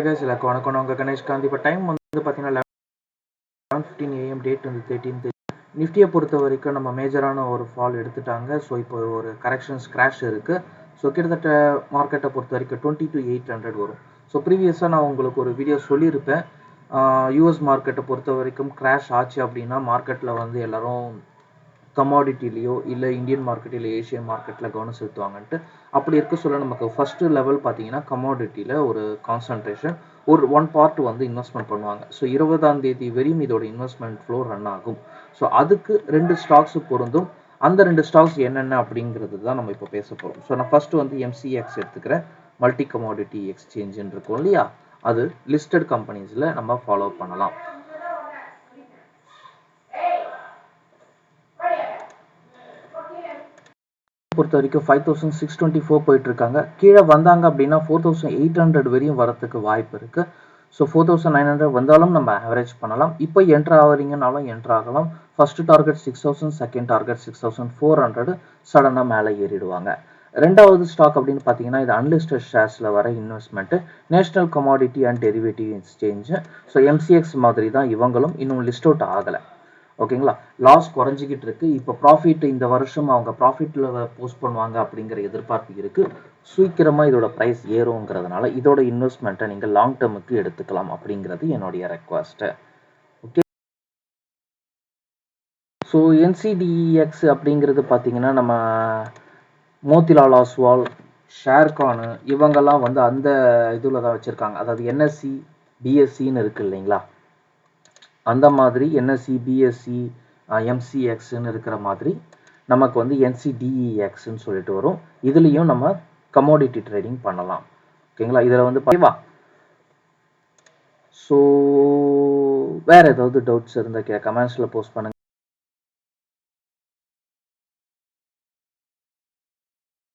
guys, எல்லாருக்கும் வணக்கம். நான் உங்கள் கணேஷ் காந்தி. இப்போ டைம் வந்து பார்த்தீங்கன்னா 11:15 AM, டேட் வந்து 13th. நிஃப்டியை பொறுத்த வரைக்கும் நம்ம மேஜரான ஒரு ஃபால் எடுத்துட்டாங்க. ஸோ இப்போ ஒரு கரெக்ஷன்ஸ் கிராஷ் இருக்குது. ஸோ கிட்டத்தட்ட மார்க்கெட்டை பொறுத்த வரைக்கும் 22,800 வரும். ஸோ ப்ரீவியஸாக நான் உங்களுக்கு ஒரு வீடியோ சொல்லியிருப்பேன். யூஎஸ் மார்க்கெட்டை பொறுத்த வரைக்கும் கிராஷ் ஆச்சு அப்படின்னா மார்க்கெட்டில் வந்து எல்லோரும் கமாடிட்டிலையோ இல்லை இந்தியன் மார்க்கெட் இல்லை ஏஷியன் மார்க்கெட்டில் கவனம் செலுத்துவாங்கன்ட்டு. அப்படி இருக்க சொல்ல நமக்கு ஃபஸ்ட்டு லெவல் பார்த்தீங்கன்னா கமாடிட்டியில் ஒரு கான்சன்ட்ரேஷன், ஒரு ஒன் பார்ட் வந்து இன்வெஸ்ட்மெண்ட் பண்ணுவாங்க. ஸோ 20ஆம் தேதி வரையும் இதோட இன்வெஸ்ட்மெண்ட் ஃப்ளோ ரன் ஆகும். ஸோ அதுக்கு 2 ஸ்டாக்ஸு பொருந்தும். அந்த 2 ஸ்டாக்ஸ் என்னென்ன அப்படிங்கிறது தான் நம்ம இப்போ பேச போகிறோம். ஸோ நான் ஃபஸ்ட்டு வந்து MCX எடுத்துக்கிறேன். மல்டி கமாடிட்டி எக்ஸ்சேஞ்சுன்னு இருக்கும் இல்லையா, அது லிஸ்டட் கம்பெனிஸில் நம்ம ஃபாலோ பண்ணலாம். பொறுத்த வரைக்கும் 5,624 போயிட்டு இருக்காங்க. கீழே வந்தாங்க அப்படின்னா 4,800 வரையும் வரத்துக்கு வாய்ப்பு இருக்கு. ஸோ 4,900 வந்தாலும் நம்ம ஆவரேஜ் பண்ணலாம். இப்போ என்ட்ரு ஆகிறீங்கனாலும் என்ட்ரு ஆகலாம். First target 6,000, second target 6,400. சடனாக மேலே ஏறிடுவாங்க. ரெண்டாவது ஸ்டாக் அப்படின்னு பார்த்தீங்கன்னா இது அன்லிஸ்டட் ஷேர்ஸில் வர investment, national commodity and derivative exchange. So MCX மாதிரி தான் இவங்களும், இன்னும் லிஸ்ட் அவுட் ஆகலை. ஓகேங்களா, லாஸ் குறைஞ்சிக்கிட்டு இருக்கு. இப்போ ப்ராஃபிட் இந்த வருஷம் அவங்க ப்ராஃபிட்டில் போஸ்ட் பண்ணுவாங்க அப்படிங்கிற எதிர்பார்ப்பு இருக்கு. சீக்கிரமாக இதோட ப்ரைஸ் ஏறுங்கிறதுனால இதோட இன்வெஸ்ட்மெண்ட்டை நீங்கள் லாங் டேர்முக்கு எடுத்துக்கலாம் அப்படிங்கிறது என்னுடைய ரெக்வஸ்ட்டு. ஓகே, ஸோ NCDEX அப்படிங்கிறது பார்த்தீங்கன்னா நம்ம மோத்திலால் ஆஸ்வால், ஷேர்கானு இவங்கெல்லாம் வந்து அந்த இதில் தான் வச்சுருக்காங்க. அதாவது NSE BSEன்னு இருக்குது இல்லைங்களா, அந்த மாதிரி NSE BSE MCXன்னு இருக்கிற மாதிரி நமக்கு வந்து NCDEXன்னு சொல்லிட்டு வரும். இதுலேயும் நம்ம கமோடிட்டி ட்ரேடிங் பண்ணலாம். ஓகேங்களா, இதில் வந்து பாவா. ஸோ வேறு ஏதாவது டவுட்ஸ் இருந்தால் கமெண்ட்ஸில் போஸ்ட் பண்ணுங்கள்.